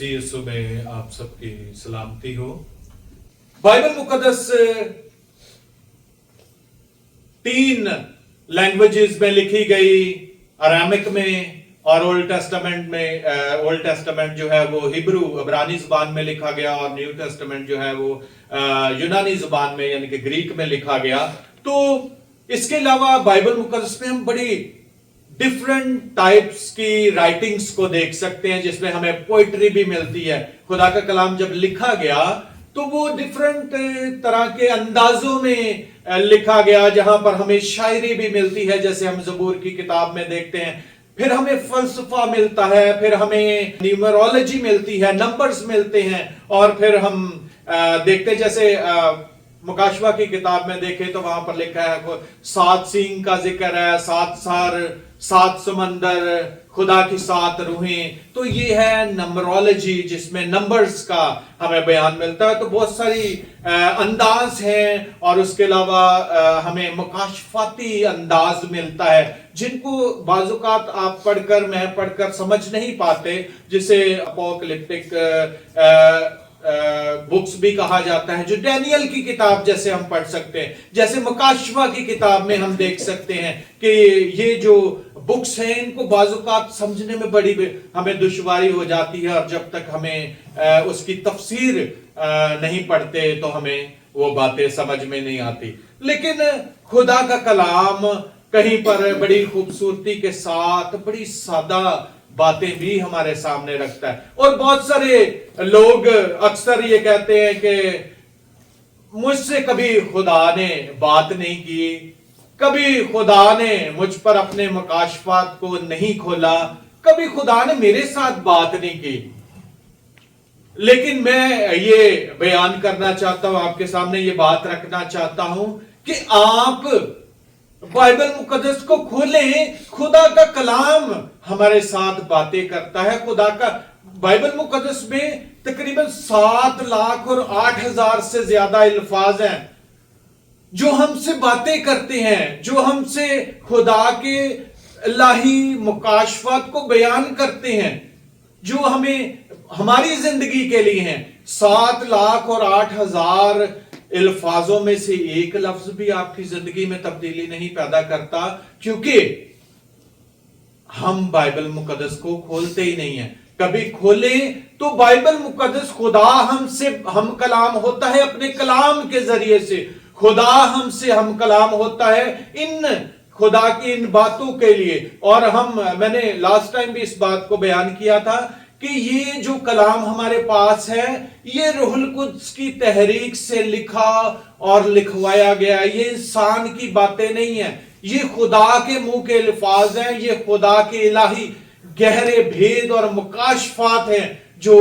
यीशु में आप सबकी सलामती हो। बाइबल मुकद्दस 3 लैंग्वेजेस में लिखी गई, अरामिक में और ओल्ड टेस्टामेंट में। ओल्ड टेस्टामेंट जो है वो हिब्रू इब्रानी जुबान में लिखा गया और न्यू टेस्टामेंट जो है वो यूनानी जुबान में यानी कि ग्रीक में लिखा गया। तो इसके अलावा बाइबल मुकद्दस में हम बड़ी डिफरेंट टाइप्स की राइटिंग्स को देख सकते हैं, जिसमें हमें पोइट्री भी मिलती है। खुदा का कलाम जब लिखा गया तो वो डिफरेंट तरह के अंदाजों में लिखा गया, जहां पर हमें शायरी भी मिलती है, जैसे हम ज़बूर की किताब में देखते हैं। फिर हमें फलसफा मिलता है, फिर हमें न्यूमरोलॉजी मिलती है, नंबर्स मिलते हैं, और फिर हम देखते जैसे मुकाशवा की किताब में देखें तो वहां पर लिखा है 7 सींग का जिक्र है, 7 सार, 7 समंदर, खुदा की 7 रूहें। तो ये है नंबरोलॉजी, जिसमें नंबर्स का हमें बयान मिलता है। तो बहुत सारी अंदाज हैं, और उसके अलावा हमें मुकाशफाती अंदाज मिलता है, जिनको बाजुकात आप पढ़कर मैं पढ़कर समझ नहीं पाते, जिसे अपोकलिप्टिक बुक्स भी कहा जाता है, जो डैनियल की किताब जैसे हम पढ़ सकते हैं। जैसे मुकाशवा की किताब में हम देख सकते हैं कि ये जो बुक्स हैं इनको बाजुकात समझने में बड़ी हमें दुश्वारी हो जाती है, और जब तक हमें उसकी तफसीर नहीं पढ़ते तो हमें वो बातें समझ में नहीं आती। लेकिन खुदा का कलाम कहीं पर बड़ी खूबसूरती के साथ बड़ी सादा बातें भी हमारे सामने रखता है। और बहुत सारे लोग अक्सर ये कहते हैं कि मुझसे कभी खुदा ने बात नहीं की, कभी खुदा ने मुझ पर अपने मुकाशफात को नहीं खोला, कभी खुदा ने मेरे साथ बात नहीं की। लेकिन मैं ये बयान करना चाहता हूं, आपके सामने ये बात रखना चाहता हूं कि आप बाइबल मुकद्दस को खोलें। खुदा का कलाम हमारे साथ बातें करता है। खुदा का बाइबल मुकद्दस में तकरीबन 7 लाख और 8,000 से ज्यादा अल्फाज हैं जो हमसे बातें करते हैं, जो हमसे खुदा के इलाही मुकाशफात को बयान करते हैं, जो हमें हमारी जिंदगी के लिए हैं। 7 लाख और 8,000 अल्फाजों में से एक लफ्ज भी आपकी जिंदगी में तब्दीली नहीं पैदा करता, क्योंकि हम बाइबल मुकद्दस को खोलते ही नहीं है। कभी खोले तो बाइबल मुकद्दस खुदा हमसे हम कलाम होता है, अपने कलाम के जरिए से खुदा हमसे हम कलाम होता है इन खुदा की इन बातों के लिए। और मैंने लास्ट टाइम भी इस बात को बयान किया था कि ये जो कलाम हमारे पास है, ये रूहुल कुद्स की तहरीक से लिखा और लिखवाया गया। ये इंसान की बातें नहीं है, ये खुदा के मुंह के अल्फाज हैं, ये खुदा के इलाही गहरे भेद और मुकाशफात हैं जो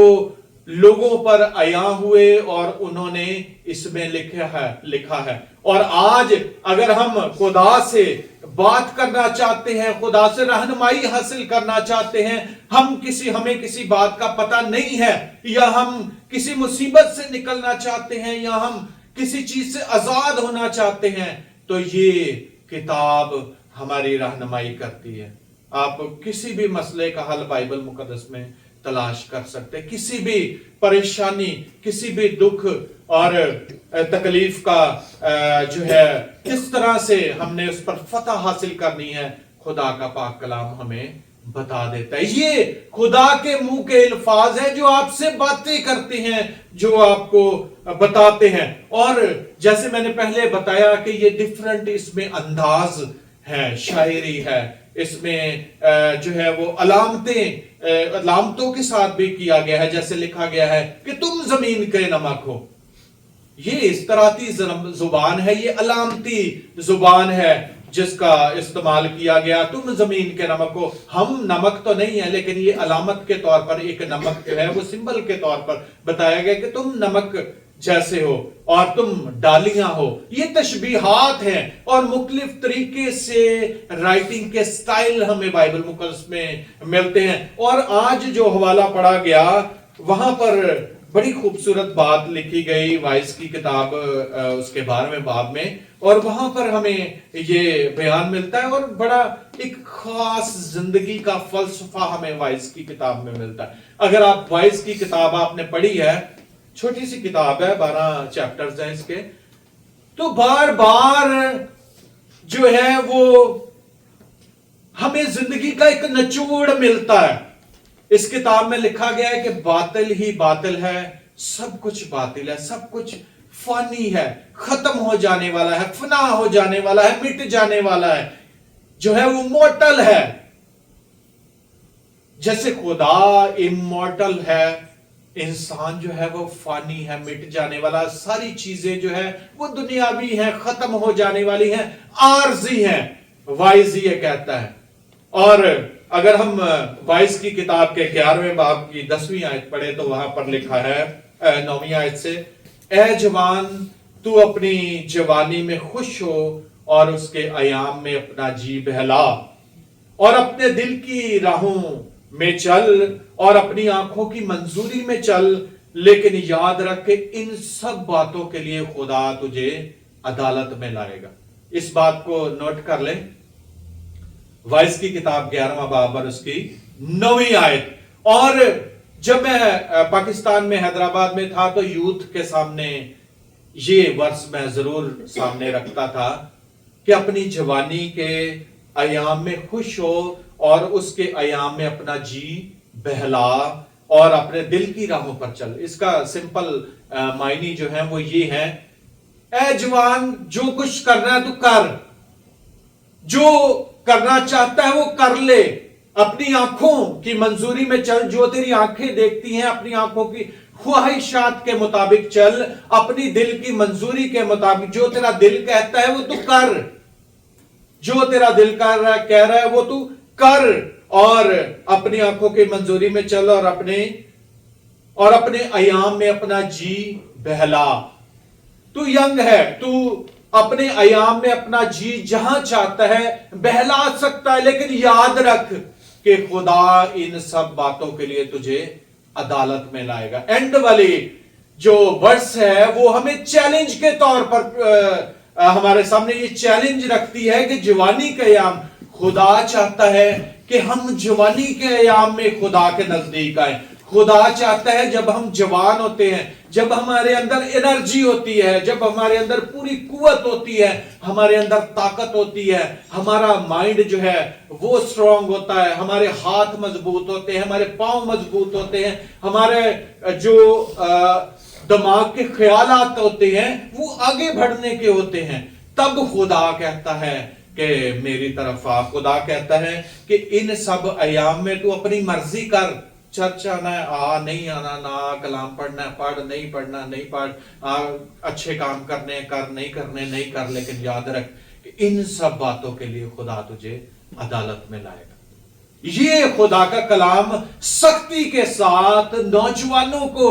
लोगों पर आया हुए और उन्होंने इसमें लिखा है। और आज अगर हम खुदा से बात करना चाहते हैं, खुदा से रहनुमाई हासिल करना चाहते हैं, हमें किसी बात का पता नहीं है, या हम किसी मुसीबत से निकलना चाहते हैं, या हम किसी चीज से आजाद होना चाहते हैं, तो ये किताब हमारी रहनुमाई करती है। आप किसी भी मसले का हल बाइबल मुकद्दस में तलाश कर सकते हैं। किसी भी परेशानी, किसी भी दुख और तकलीफ का जो है किस तरह से हमने उस पर फतह हासिल करनी है, खुदा का पाक कलाम हमें बता देता है। ये खुदा के मुंह के अल्फाज है जो आपसे बातें करते हैं, जो आपको बताते हैं। और जैसे मैंने पहले बताया कि ये डिफरेंट इसमें अंदाज है, शायरी है, इसमें जो है वो अलामतों के साथ भी किया गया है। जैसे लिखा गया है कि तुम जमीन के नमक हो। ये इस्तराती जुबान है, ये अलामती जुबान है जिसका इस्तेमाल किया गया। तुम जमीन के नमक हो। हम नमक तो नहीं है, लेकिन ये अलामत के तौर पर एक नमक जो है वो सिंबल के तौर पर बताया गया कि तुम नमक जैसे हो और तुम डालियां हो। ये तशबीहात हैं, और मुख्तलिफ तरीके से राइटिंग के स्टाइल हमें बाइबल मुकद्दस में मिलते हैं। और आज जो हवाला पढ़ा गया वहां पर बड़ी खूबसूरत बात लिखी गई वाइस की किताब उसके 12वें बाब में, और वहां पर हमें ये बयान मिलता है और बड़ा एक खास जिंदगी का फलसफा हमें वाइस की किताब में मिलता है। अगर आप वाइस की किताब आपने पढ़ी है, छोटी सी किताब है, 12 चैप्टर्स हैं इसके, तो बार बार जो है वो हमें जिंदगी का एक निचोड़ मिलता है। इस किताब में लिखा गया है कि बातिल ही बातिल है, सब कुछ बातिल है, सब कुछ फानी है, खत्म हो जाने वाला है, फना हो जाने वाला है, मिट जाने वाला है, जो है वो मॉर्टल है। जैसे खुदा इमॉर्टल है, इंसान जो है वो फानी है, मिट जाने वाला। सारी चीजें जो है वो दुनियावी हैं, खत्म हो जाने वाली हैं, आर्जी हैं। वाइज ये कहता है। और अगर हम वाइस की किताब के 11वें बाब की 10वीं आयत पढ़े तो वहां पर लिखा है 9वीं आयत से, ए जवान तू अपनी जवानी में खुश हो और उसके अयाम में अपना जी बहला, और अपने दिल की राहों में चल और अपनी आंखों की मंजूरी में चल, लेकिन याद रख के इन सब बातों के लिए खुदा तुझे अदालत में लाएगा। इस बात को नोट कर ले, वाइस की किताब 11वां बाब और उसकी 9वीं आयत। और जब मैं पाकिस्तान में हैदराबाद में था तो यूथ के सामने ये वर्ष मैं जरूर सामने रखता था कि अपनी जवानी के अयाम में खुश हो और उसके अयाम में अपना जी बहला और अपने दिल की राहों पर चल। इसका सिंपल मायने जो है वो ये है, ए जवान जो कुछ करना है तू कर, जो करना चाहता है वो कर ले, अपनी आंखों की मंजूरी में चल, जो तेरी आंखें देखती हैं अपनी आंखों की ख्वाहिशात के मुताबिक चल, अपनी दिल की मंजूरी के मुताबिक जो तेरा दिल कहता है वो तू कर, जो तेरा दिल कह रहा है वो तू कर, और अपनी आंखों की मंजूरी में चल और अपने अयाम में अपना जी बहला। तू यंग है, तू अपने अयाम में अपना जी जहां चाहता है बहला सकता है, लेकिन याद रख कि खुदा इन सब बातों के लिए तुझे अदालत में लाएगा। एंड वाली जो वर्स है वो हमें चैलेंज के तौर पर हमारे सामने ये चैलेंज रखती है कि जवानी के अयाम, खुदा चाहता है कि हम जवानी के अयाम में खुदा के नजदीक आए। खुदा चाहता है जब हम जवान होते हैं, जब हमारे अंदर एनर्जी होती है, जब हमारे अंदर पूरी कुव्वत होती है, हमारे अंदर ताकत होती है, हमारा माइंड जो है वो स्ट्रांग होता है, हमारे हाथ मजबूत होते हैं, हमारे पांव मजबूत होते हैं, हमारे जो दिमाग के ख्यालात होते हैं वो आगे बढ़ने के होते हैं, तब खुदा कहता है कि मेरी तरफ आ। खुदा कहता है कि इन सब अयाम में तू अपनी मर्जी कर, चर्च आना है आ, नहीं आना ना, कलाम पढ़ना है पढ़, नहीं पढ़ना नहीं पढ़, अच्छे काम करने कर, नहीं करने नहीं कर, लेकिन याद रख कि इन सब बातों के लिए खुदा तुझे अदालत में लाएगा। ये खुदा का कलाम सख्ती के साथ नौजवानों को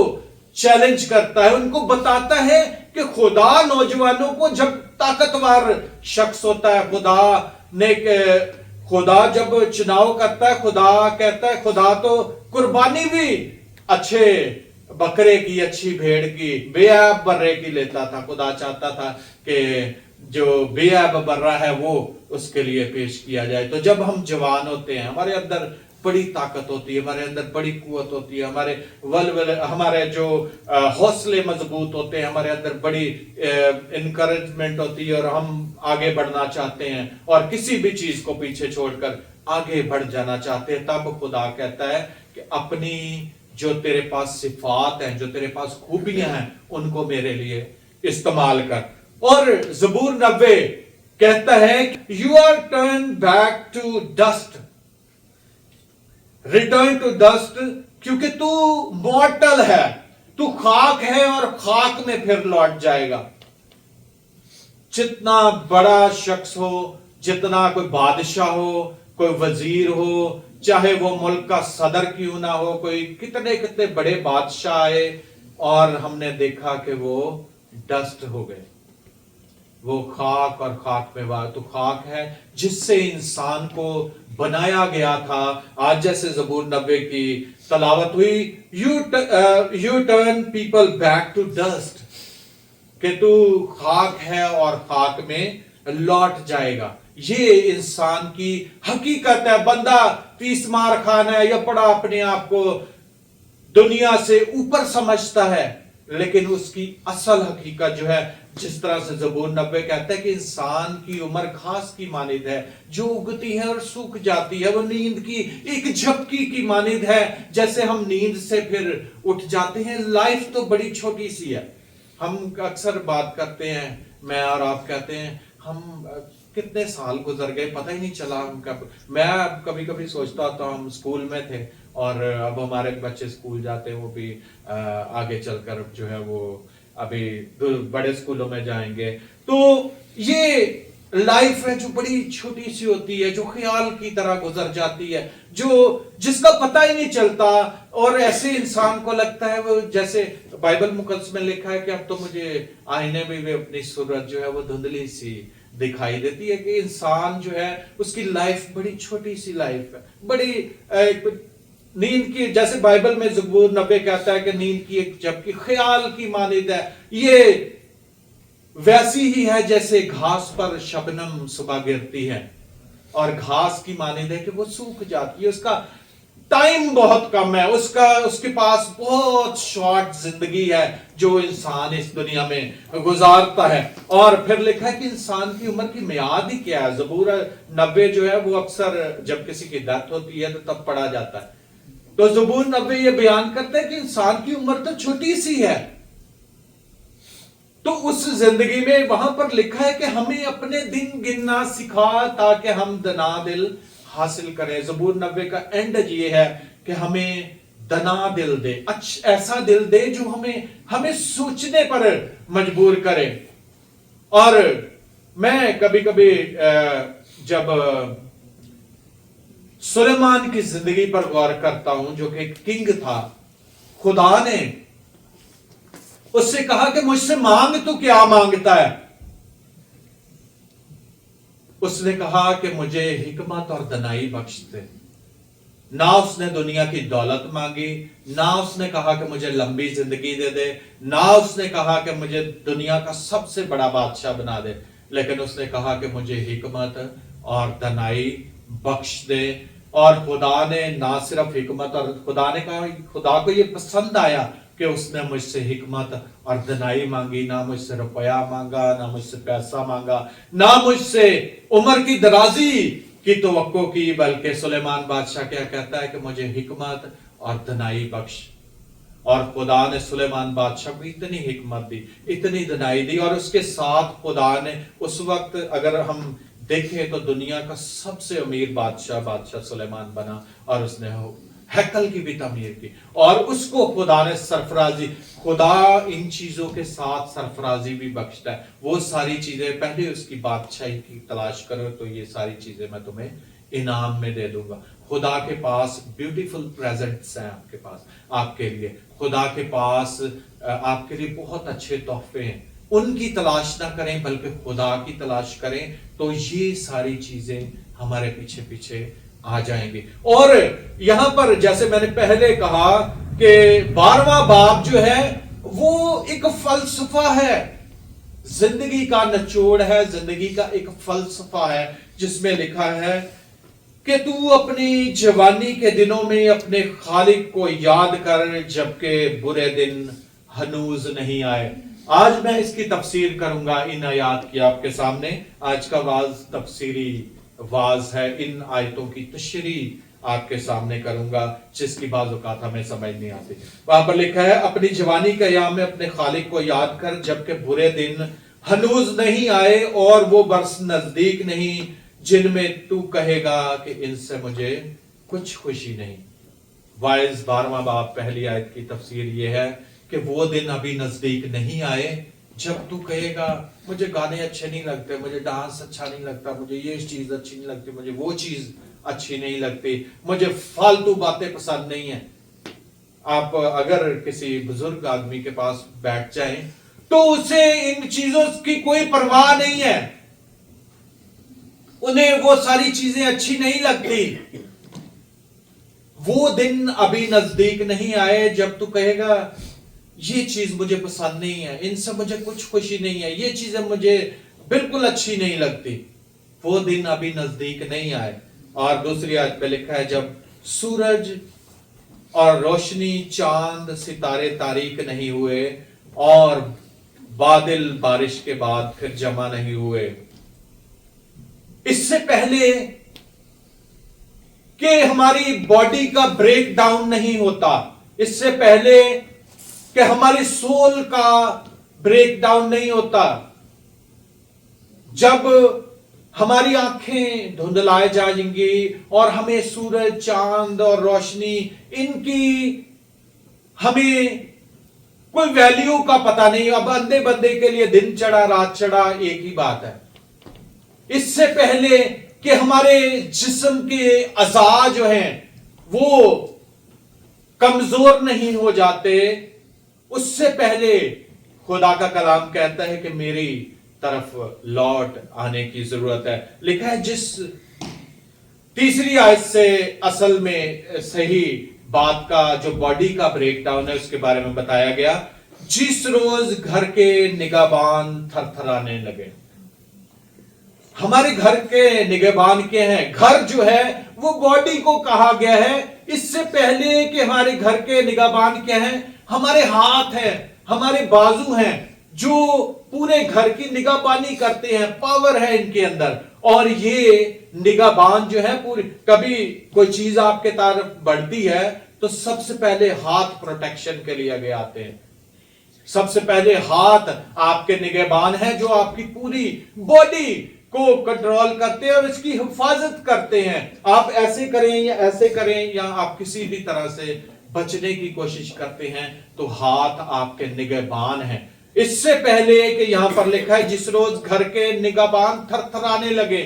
चैलेंज करता है, उनको बताता है कि खुदा नौजवानों को, जब ताकतवर शख्स होता है, खुदा जब चुनाव करता है, खुदा कहता है, खुदा तो कुर्बानी भी अच्छे बकरे की, अच्छी भेड़ की, बेऐब बर्रे की लेता था। खुदा चाहता था कि जो बेऐब बर्रा है वो उसके लिए पेश किया जाए। तो जब हम जवान होते हैं, हमारे अंदर बड़ी ताकत होती है, हमारे अंदर बड़ी कुव्वत होती है, हमारे जो हौसले मजबूत होते हैं, हमारे अंदर बड़ी इनकरेजमेंट होती है और हम आगे बढ़ना चाहते हैं और किसी भी चीज को पीछे छोड़कर आगे बढ़ जाना चाहते हैं, तब खुदा कहता है कि अपनी जो तेरे पास सिफात हैं, जो तेरे पास खूबियां हैं, उनको मेरे लिए इस्तेमाल कर। और ज़बूर 90 कहता है you are turn back to dust, return to dust, क्योंकि तू मॉर्टल है, तू खाक है और खाक में फिर लौट जाएगा। जितना बड़ा शख्स हो, जितना कोई बादशाह हो, कोई वजीर हो, चाहे वो मुल्क का सदर क्यों ना हो, कोई कितने कितने बड़े बादशाह आए और हमने देखा कि वो डस्ट हो गए, वो खाक और खाक में वार। तो खाक है जिससे इंसान को बनाया गया था। आज जैसे ज़बूर 90 की तलावत हुई, you turn people back to dust, कि तू खाक है और खाक में लौट जाएगा। ये इंसान की हकीकत है। बंदा 30 मार खाना है या बड़ा अपने आप को दुनिया से ऊपर समझता है, लेकिन उसकी असल हकीकत जो है, जिस तरह से ज़बूर 90 कहता है कि इंसान की उम्र घास की मानिद है, जो उगती है और सूख जाती है। वो नींद की एक झपकी की मानिद है, जैसे हम नींद से फिर उठ जाते हैं। लाइफ तो बड़ी छोटी सी है। हम अक्सर बात करते हैं, मैं और आप कहते हैं हम कितने साल गुजर गए पता ही नहीं चला। हम कब, मैं कभी कभी सोचता था हम स्कूल में थे और अब हमारे बच्चे स्कूल जाते हैं, वो भी आगे चलकर जो है वो अभी बड़े स्कूलों में जाएंगे। तो ये लाइफ है जो बड़ी छोटी सी होती है, जो ख्याल की तरह गुजर जाती है, जो जिसका पता ही नहीं चलता। और ऐसे इंसान को लगता है वो, जैसे बाइबल मुकद्दस में लिखा है कि अब तो मुझे आईने में भी अपनी सूरत जो है वो धुंधली सी दिखाई देती है, कि इंसान जो है उसकी लाइफ बड़ी छोटी सी लाइफ है, बड़ी नींद की, जैसे बाइबल में ज़बूर 90 कहता है कि नींद की एक झपकी ख्याल की मानिद है। ये वैसी ही है जैसे घास पर शबनम सुबह गिरती है और घास की मानिद है कि वो सूख जाती है। उसका टाइम बहुत कम है, उसके पास बहुत शॉर्ट जिंदगी है जो इंसान इस दुनिया में गुजारता है। और फिर लिखा है कि इंसान की उम्र की मियाद ही क्या है। ज़बूर 90 जो है वो अक्सर जब किसी की डेथ होती है तो तब पढ़ा जाता है। तो ज़बूर 90 ये बयान करता है कि इंसान की उम्र तो छोटी सी है। तो उस जिंदगी में वहां पर लिखा है कि हमें अपने दिन गिनना सिखा ताकि हम दना दिल हासिल करें। ज़बूर 90 का एंड ये है कि हमें दना दिल दे, ऐसा दिल दे जो हमें सोचने पर मजबूर करे। और मैं कभी कभी जब सुलेमान की जिंदगी पर गौर करता हूं, जो कि किंग था, खुदा ने उससे कहा कि मुझसे मांग तो क्या मांगता है। उसने कहा कि मुझे हिकमत और दनाई बख्श दे। ना उसने दुनिया की दौलत मांगी, ना उसने कहा कि मुझे लंबी जिंदगी दे दे, ना उसने कहा कि मुझे दुनिया का सबसे बड़ा बादशाह बना दे, लेकिन उसने कहा कि मुझे हिकमत और दनाई बख्श दे। और खुदा ने ना सिर्फ हिकमत, और खुदा ने कहा, खुदा को ये पसंद आया कि उसने मुझसे हिकमत और दनाई मांगी। ना मुझसे रुपया मांगा, ना मुझसे पैसा मांगा, ना मुझसे उम्र की दराजी की तवक्को की, बल्कि सुलेमान बादशाह क्या कहता है कि मुझे हिकमत और दनाई बख्श। और खुदा ने सुलेमान बादशाह को इतनी हिकमत दी, इतनी दनाई दी, और उसके साथ खुदा ने उस वक्त, अगर हम देखें तो दुनिया का सबसे अमीर बादशाह सुलेमान बना, और उसने हैकल की भी तमीर की, और उसको खुदा ने सरफराजी, खुदा इन चीजों के साथ सरफराजी भी बख्शता है। वो सारी चीजें, पहले उसकी बादशाही की तलाश करो तो ये सारी चीजें मैं तुम्हें इनाम में दे दूंगा। खुदा के पास ब्यूटीफुल प्रेजेंट्स हैं आपके पास, आपके लिए। खुदा के पास आपके लिए बहुत अच्छे तोहफे हैं। उनकी तलाश ना करें बल्कि खुदा की तलाश करें, तो ये सारी चीजें हमारे पीछे पीछे आ जाएंगे। और यहां पर जैसे मैंने पहले कहा कि 12वां बाब जो है वो एक फलसफा है, जिंदगी का निचोड़ है, जिंदगी का एक फलसफा है, जिसमें लिखा है कि तू अपनी जवानी के दिनों में अपने खालिक को याद कर, जबकि बुरे दिन हनूज नहीं आए। आज मैं इसकी तफसीर करूंगा इन आयात की आपके सामने। आज का वाज तफसीरी वाज है, इन आयतों की तशरी आपके सामने करूंगा, जिसकी बाज़ औक़ात हमें समझ नहीं आती। वहां पर लिखा है, अपनी जवानी के अय्याम में अपने खालिक को याद कर, जबकि बुरे दिन हनूज नहीं आए और वो बरस नजदीक नहीं, जिनमें तू कहेगा कि इनसे मुझे कुछ खुशी नहीं। वाइज 12वां बाब पहली आयत की तफसीर ये है कि वो दिन अभी नजदीक नहीं आए जब तू कहेगा मुझे गाने अच्छे नहीं लगते, मुझे डांस अच्छा नहीं लगता, मुझे ये चीज अच्छी नहीं लगती, मुझे वो चीज अच्छी नहीं लगती, मुझे फालतू बातें पसंद नहीं है। आप अगर किसी बुजुर्ग आदमी के पास बैठ जाएं तो उसे इन चीजों की कोई परवाह नहीं है, उन्हें वो सारी चीजें अच्छी नहीं लगती। वो दिन अभी नजदीक नहीं आए जब तू कहेगा ये चीज मुझे पसंद नहीं है, इनसे मुझे कुछ खुशी नहीं है, ये चीजें मुझे बिल्कुल अच्छी नहीं लगती। वो दिन अभी नजदीक नहीं आए। और दूसरी आयत पे लिखा है जब सूरज और रोशनी, चांद, सितारे तारीक नहीं हुए और बादल बारिश के बाद फिर जमा नहीं हुए। इससे पहले कि हमारी बॉडी का ब्रेक डाउन नहीं होता, इससे पहले कि हमारी सोल का ब्रेक डाउन नहीं होता, जब हमारी आंखें धुंधलाए जाएंगी और हमें सूरज, चांद और रोशनी इनकी हमें कोई वैल्यू का पता नहीं। अब अंधे बंदे के लिए दिन चढ़ा रात चढ़ा एक ही बात है। इससे पहले कि हमारे जिस्म के अज़ा जो हैं वो कमजोर नहीं हो जाते, उससे पहले खुदा का कलाम कहता है कि मेरी तरफ लौट आने की जरूरत है। लिखा है जिस तीसरी आयत से असल में सही बात का जो बॉडी का ब्रेकडाउन है उसके बारे में बताया गया। जिस रोज घर के निगाहबान थरथराने लगे। हमारे घर के निगहबान के हैं, घर जो है वो बॉडी को कहा गया है। इससे पहले कि हमारे घर के निगहबान क्या हैं, हमारे हाथ हैं, हमारे बाजू हैं जो पूरे घर की निगाहबानी करते हैं, पावर है इनके अंदर। और ये निगाहबान जो है पूरी, कभी कोई चीज आपके तरफ बढ़ती है तो सबसे पहले हाथ प्रोटेक्शन के लिए आगे आते हैं। सबसे पहले हाथ आपके निगहबान है जो आपकी पूरी बॉडी को कंट्रोल करते हैं और इसकी हिफाजत करते हैं। आप ऐसे करें या ऐसे करें या आप किसी भी तरह से बचने की कोशिश करते हैं तो हाथ आपके निगहबान हैं। इससे पहले कि यहां पर लिखा है जिस रोज घर के निगहबान थरथराने लगे।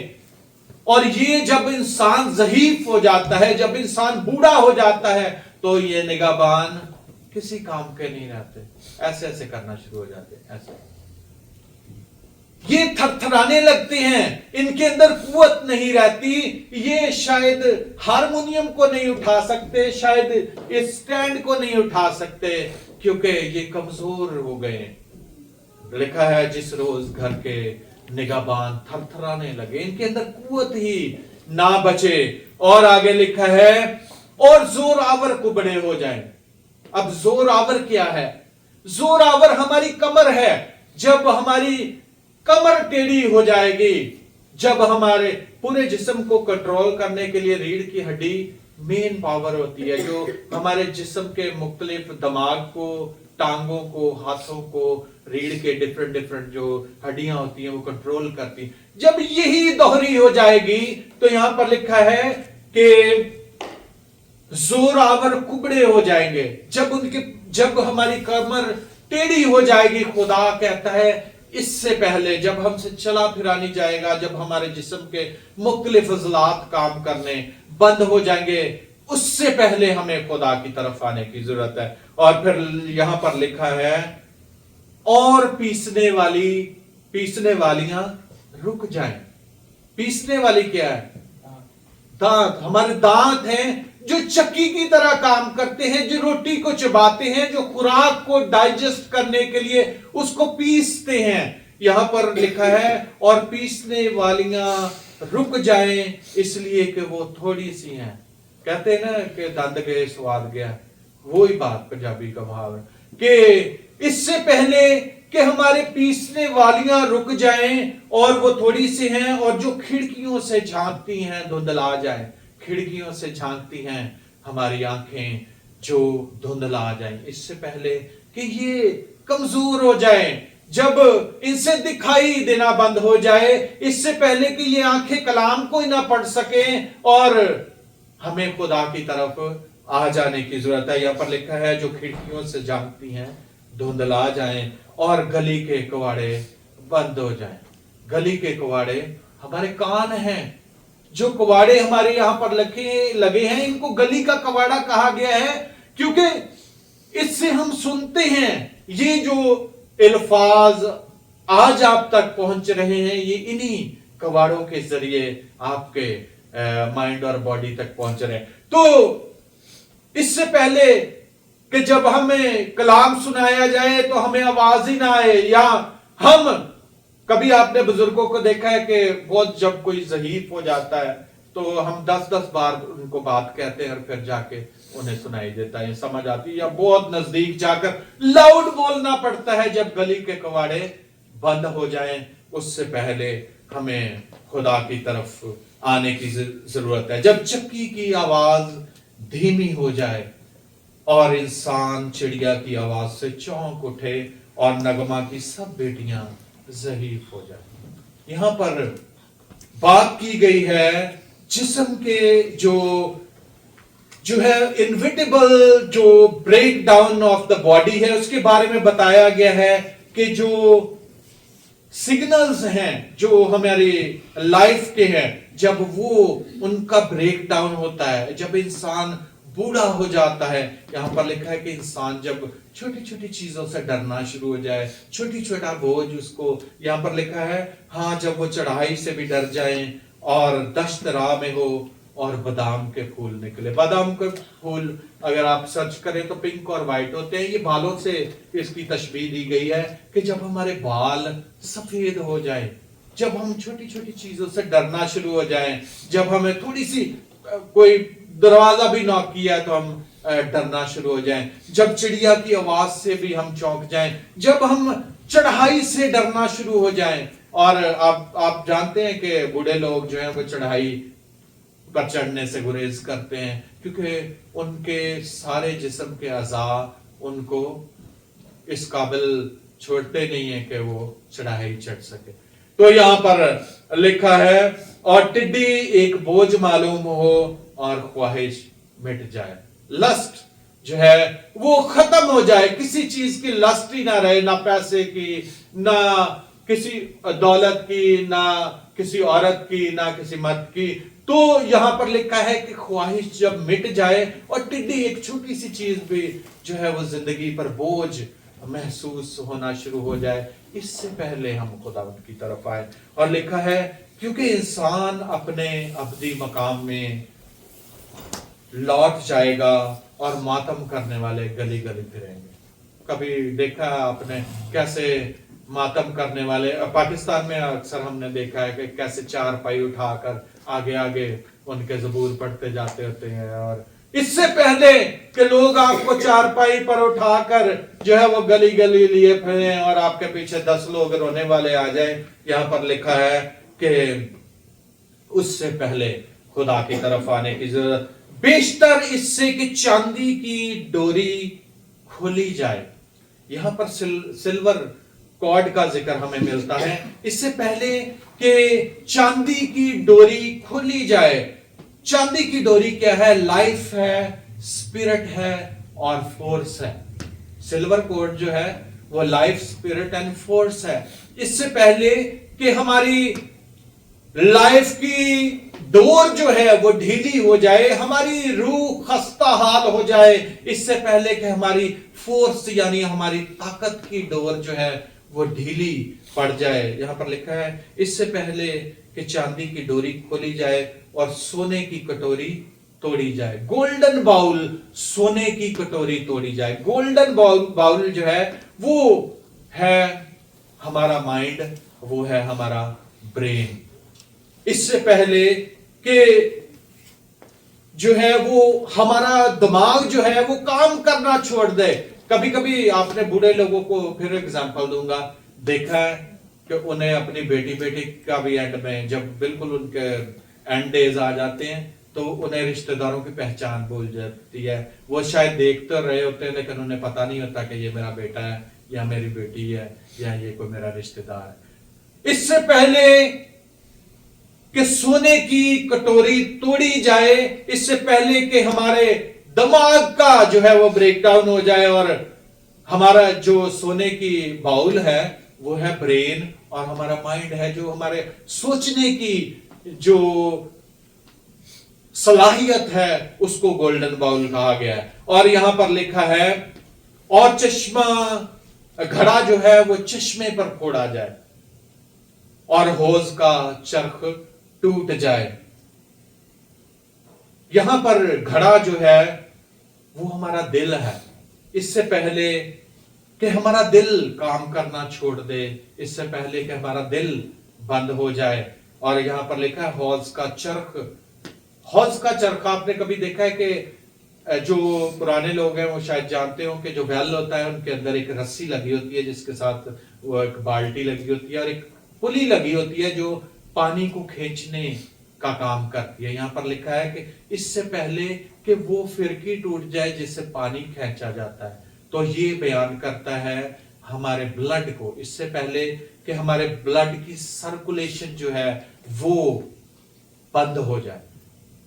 और ये जब इंसान ज़हीफ हो जाता है, जब इंसान बूढ़ा हो जाता है तो ये निगहबान किसी काम के नहीं रहते, ऐसे ऐसे करना शुरू हो जाते हैं। ऐसे ये थरथराने लगते हैं, इनके अंदर कुव्वत नहीं रहती। ये शायद हारमोनियम को नहीं उठा सकते, शायद इस स्टैंड को नहीं उठा सकते क्योंकि ये कमजोर हो गए। लिखा है जिस रोज घर के निगहबान थरथराने लगे, इनके अंदर कुव्वत ही ना बचे। और आगे लिखा है और जोरावर कुबड़े हो जाएं। अब जोरावर क्या है? जोरावर हमारी कमर है। जब हमारी कमर टेढ़ी हो जाएगी, जब हमारे पूरे जिस्म को कंट्रोल करने के लिए रीढ़ की हड्डी मेन पावर होती है जो हमारे जिस्म के मुख्तलिफ दिमाग को, टांगों को, हाथों को, रीढ़ के डिफरेंट जो हड्डियां होती हैं वो कंट्रोल करती। जब यही दोहरी हो जाएगी तो यहां पर लिखा है कि जोरावर कुबड़े हो जाएंगे। जब हमारी कमर टेढ़ी हो जाएगी, खुदा कहता है इससे पहले जब हमसे चला फिरा नहीं जाएगा, जब हमारे जिस्म के मुख्तलिफ अज़लात काम करने बंद हो जाएंगे, उससे पहले हमें खुदा की तरफ आने की जरूरत है। और फिर यहां पर लिखा है और पीसने वालियां रुक जाएं। पीसने वाली क्या है? दांत। हमारे दांत हैं जो चक्की की तरह काम करते हैं, जो रोटी को चबाते हैं, जो खुराक को डाइजेस्ट करने के लिए उसको पीसते हैं। यहां पर लिखा है और पीसने वालियां रुक जाएं इसलिए कि वो थोड़ी सी हैं। कहते हैं ना कि दंद गए स्वाद गया, वो ही बात पंजाबी का भाव है कि इससे पहले कि हमारे पीसने वालियां रुक जाएं और वो थोड़ी सी हैं और जो खिड़कियों से झांकती हैं धुंधला जाए। खिड़कियों से झांकती हैं हमारी आंखें जो धुंधला जाएं, इससे पहले कि ये कमजोर हो जाएं, जब इनसे दिखाई देना बंद हो जाए, इससे पहले कि ये आंखें कलाम को ही ना पढ़ सकें और हमें खुदा की तरफ आ जाने की जरूरत है। यहां पर लिखा है जो खिड़कियों से झांकती हैं धुंधला जाएं और गली के कवाड़े बंद हो जाएं। गली के कवाड़े हमारे कान हैं, जो कवाड़े हमारे यहां पर लगे हैं, इनको गली का कवाड़ा कहा गया है क्योंकि इससे हम सुनते हैं। ये जो अल्फाज आज आप तक पहुंच रहे हैं ये इन्हीं कवाड़ों के जरिए आपके माइंड और बॉडी तक पहुंच रहे हैं। तो इससे पहले कि जब हमें कलाम सुनाया जाए तो हमें आवाज ही ना आए, या हम कभी आपने बुजुर्गों को देखा है कि बहुत जब कोई ज़हीफ हो जाता है तो हम 10-10 बार उनको बात कहते हैं और फिर जाके उन्हें सुनाई देता है, समझ आती है, या बहुत नजदीक जाकर लाउड बोलना पड़ता है जब गली के कवाड़े बंद हो जाएं। उससे पहले हमें खुदा की तरफ आने की जरूरत है। जब चक्की की आवाज धीमी हो जाए और इंसान चिड़िया की आवाज से चौंक उठे और नगमा की सब बेटियां ज़हीफ हो जाए। यहां पर बात की गई है जिस्म के जो है इनविटेबल जो break down of the body है, उसके बारे में बताया गया है कि जो सिग्नल्स हैं जो हमारी लाइफ के हैं, जब वो उनका ब्रेक डाउन होता है, जब इंसान बूढ़ा हो जाता है। यहां पर लिखा है कि इंसान जब छोटी छोटी चीजों से डरना शुरू हो जाए, छोटी छोटा बोझ उसको, यहां पर लिखा है हाँ, जब वो चढ़ाई से भी डर जाए और दश्त राह में हो और बादाम के फूल निकले। बादाम के फूल अगर आप सर्च करें तो पिंक और व्हाइट होते हैं। ये बालों से इसकी तशबीह दी गई है कि जब हमारे बाल सफेद हो जाए, जब हम छोटी छोटी चीजों से डरना शुरू हो जाए, जब हमें थोड़ी सी कोई दरवाजा भी नॉक किया तो हम डरना शुरू हो जाएं, जब चिड़िया की आवाज से भी हम चौंक जाएं, जब हम चढ़ाई से डरना शुरू हो जाएं। और आप जानते हैं कि बूढ़े लोग जो हैं वो चढ़ाई पर चढ़ने से गुरेज करते हैं क्योंकि उनके सारे जिस्म के अज़ा उनको इस काबिल छोड़ते नहीं है कि वो चढ़ाई चढ़ सके। तो यहां पर लिखा है और टिड्डी एक बोझ मालूम हो और ख्वाहिश मिट जाए। लस्ट जो है वो खत्म हो जाए, किसी चीज की लस्ट ही ना रहे, ना पैसे की, ना किसी दौलत की, ना किसी औरत की, ना किसी मर्द की। तो यहां पर लिखा है कि ख्वाहिश जब मिट जाए और टिड्डी एक छोटी सी चीज भी जो है वो जिंदगी पर बोझ महसूस होना शुरू हो जाए, इससे पहले हम खुदावंद की तरफ आए। और लिखा है क्योंकि इंसान अपने अब्दी मकाम में लौट जाएगा और मातम करने वाले गली गली फिरेंगे। कभी देखा आपने कैसे मातम करने वाले, पाकिस्तान में अक्सर हमने देखा है कि कैसे चारपाई उठाकर आगे आगे उनके ज़बूर पढ़ते जाते होते हैं, और इससे पहले कि लोग आपको चारपाई पर उठाकर जो है वो गली गली लिए फिरें और आपके पीछे 10 लोग रोने वाले आ जाएं, यहां पर लिखा है कि उससे पहले खुदा की तरफ आने की जरूरत। बेशतर इससे कि चांदी की डोरी खोली जाए। यहां पर सिल्वर कॉर्ड का जिक्र हमें मिलता है। इससे पहले कि चांदी की डोरी खोली जाए। चांदी की डोरी क्या है? लाइफ है, स्पिरिट है और फोर्स है। सिल्वर कॉर्ड जो है वो लाइफ, स्पिरिट एंड फोर्स है। इससे पहले कि हमारी लाइफ की डोर जो है वो ढीली हो जाए, हमारी रूह खस्ता हाल हो जाए, इससे पहले कि हमारी फोर्स यानी हमारी ताकत की डोर जो है वो ढीली पड़ जाए। यहां पर लिखा है इससे पहले कि चांदी की डोरी खोली जाए और सोने की कटोरी तोड़ी जाए। गोल्डन बाउल, सोने की कटोरी तोड़ी जाए। गोल्डन बाउल जो है वो है हमारा माइंड, वो है हमारा ब्रेन। इससे पहले कि जो है वो हमारा दिमाग जो है वो काम करना छोड़ दे। कभी कभी आपने बूढ़े लोगों को, फिर एग्जांपल दूंगा, देखा है कि उन्हें अपनी बेटी का भी एंड में जब बिल्कुल उनके एंड डेज आ जाते हैं तो उन्हें रिश्तेदारों की पहचान भूल जाती है। वो शायद देख तो रहे होते हैं लेकिन उन्हें पता नहीं होता कि ये मेरा बेटा है या मेरी बेटी है या ये कोई मेरा रिश्तेदार है। इससे पहले कि सोने की कटोरी तोड़ी जाए, इससे पहले कि हमारे दिमाग का जो है वो ब्रेकडाउन हो जाए और हमारा जो सोने की बाउल है वो है ब्रेन और हमारा माइंड है जो हमारे सोचने की जो सलाहियत है उसको गोल्डन बाउल कहा गया है। और यहां पर लिखा है और चश्मा, घड़ा जो है वो चश्मे पर फोड़ा जाए और होज का चरख टूट जाए। यहां पर घड़ा जो है वो हमारा दिल है। इससे पहले कि हमारा दिल काम करना छोड़ दे, इससे पहले कि हमारा दिल बंद हो जाए, और यहां पर लिखा है हौज का चरख। हौज का चरखा आपने कभी देखा है कि जो पुराने लोग हैं वो शायद जानते हो कि जो बैल होता है उनके अंदर एक रस्सी लगी होती है जिसके साथ वो एक बाल्टी लगी होती है और एक पुली लगी होती है जो पानी को खींचने का काम करती है। यहाँ पर लिखा है कि इससे पहले कि वो फिरकी टूट जाए जिससे पानी खींचा जाता है, तो ये बयान करता है हमारे ब्लड को, इससे पहले कि हमारे ब्लड की सर्कुलेशन जो है वो बंद हो जाए।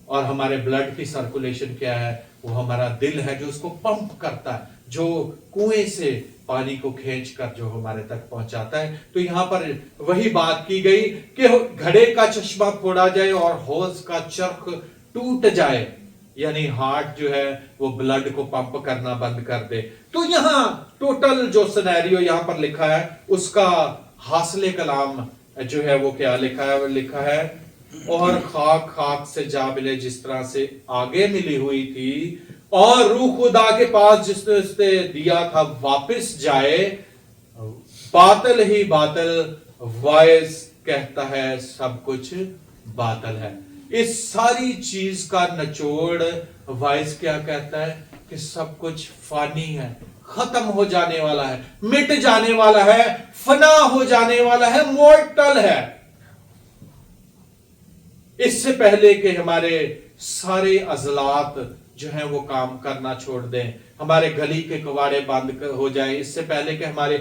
और हमारे ब्लड की सर्कुलेशन क्या है? वो हमारा दिल है जो उसको पंप करता है, जो कुएं से पानी को खींच कर जो हमारे तक पहुंचाता है। तो यहां पर वही बात की गई कि घड़े का चश्मा फोड़ा जाए और हौज का चरख टूट जाए, यानी हार्ट जो है वो ब्लड को पंप करना बंद कर दे। तो यहां टोटल जो सिनेरियो यहां पर लिखा है उसका हासिल कलाम जो है वो क्या लिखा है? वो लिखा है और खाक खाक से जा मिले जिस तरह से आगे मिली हुई थी, और रूह खुदा के पास जिसने उसने दिया था वापस जाए, बातल ही बातल, वाइज कहता है सब कुछ बातल है। इस सारी चीज का निचोड़ वाइज क्या कहता है? कि सब कुछ फानी है, खत्म हो जाने वाला है, मिट जाने वाला है, फना हो जाने वाला है, मोर्टल है। इससे पहले कि हमारे सारे अजलात जो हैं वो काम करना छोड़ दें, हमारे गली के कवाड़े बंद हो जाए, इससे पहले कि हमारे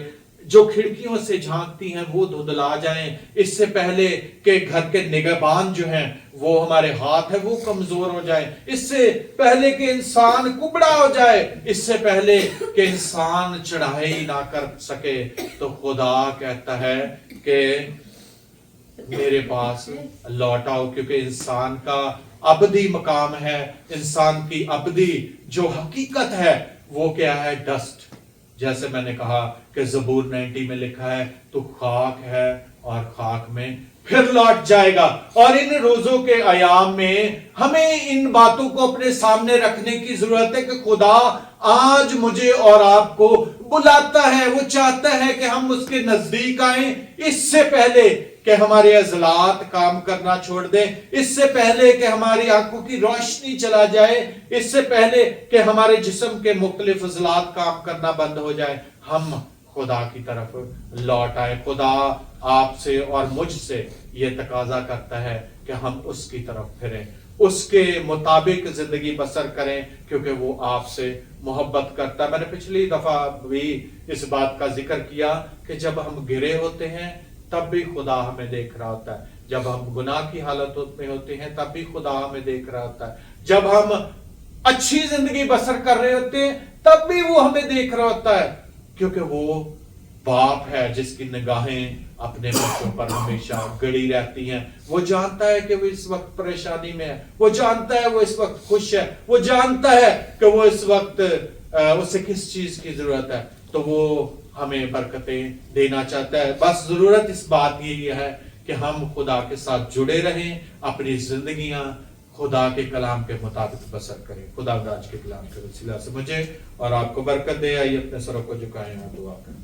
जो खिड़कियों से झांकती हैं वो धुंधला जाएं, इससे पहले कि घर के निगहबान जो हैं वो हमारे हाथ है वो कमजोर हो जाए, इससे पहले कि इंसान कुबड़ा हो जाए, इससे पहले कि इंसान चढ़ाई ना कर सके, तो खुदा कहता है कि मेरे पास लौट आओ, क्योंकि इंसान का अबदी मकाम है, इंसान की अबदी जो हकीकत है वो क्या है? डस्ट। जैसे मैंने कहा कि ज़बूर 90 में लिखा है तो खाक है और खाक में फिर लौट जाएगा। और इन रोजों के अयाम में हमें इन बातों को अपने सामने रखने की जरूरत है कि खुदा आज मुझे और आपको बुलाता है, वो चाहता है कि हम उसके नजदीक आए, इससे पहले कि हमारे अजलात काम करना छोड़ दें, इससे पहले कि हमारी आंखों की रोशनी चला जाए, इससे पहले कि हमारे जिस्म के मुख्तलिफ अजलात काम करना बंद हो जाए, हम खुदा की तरफ लौट आए। खुदा आपसे और मुझसे ये तकाजा करता है कि हम उसकी तरफ फिरें, उसके मुताबिक जिंदगी बसर करें, क्योंकि वो आपसे मोहब्बत करता है। मैंने पिछली दफा भी इस बात का जिक्र किया कि जब हम गिरे होते हैं तब भी खुदा हमें देख रहा होता है, जब हम गुनाह की हालत में होते हैं तब भी खुदा हमें देख रहा होता है, जब हम अच्छी जिंदगी बसर कर रहे होते हैं तब भी वो हमें देख रहा होता है, क्योंकि वो बाप है जिसकी निगाहें अपने बच्चों पर हमेशा गड़ी रहती हैं। वो जानता है कि वो इस वक्त परेशानी में है, वो जानता है वो इस वक्त खुश है, वो जानता है कि वो इस वक्त उसे किस चीज की जरूरत है, तो वो हमें बरकतें देना चाहता है। बस जरूरत इस बात यही है कि हम खुदा के साथ जुड़े रहें, अपनी जिंदगियां खुदा के कलाम के मुताबिक बसर करें। खुदा आज के कलाम के वसीला से मुझे और आपको बरकत दे। आइए अपने सरों को झुकाएं और दुआ करें।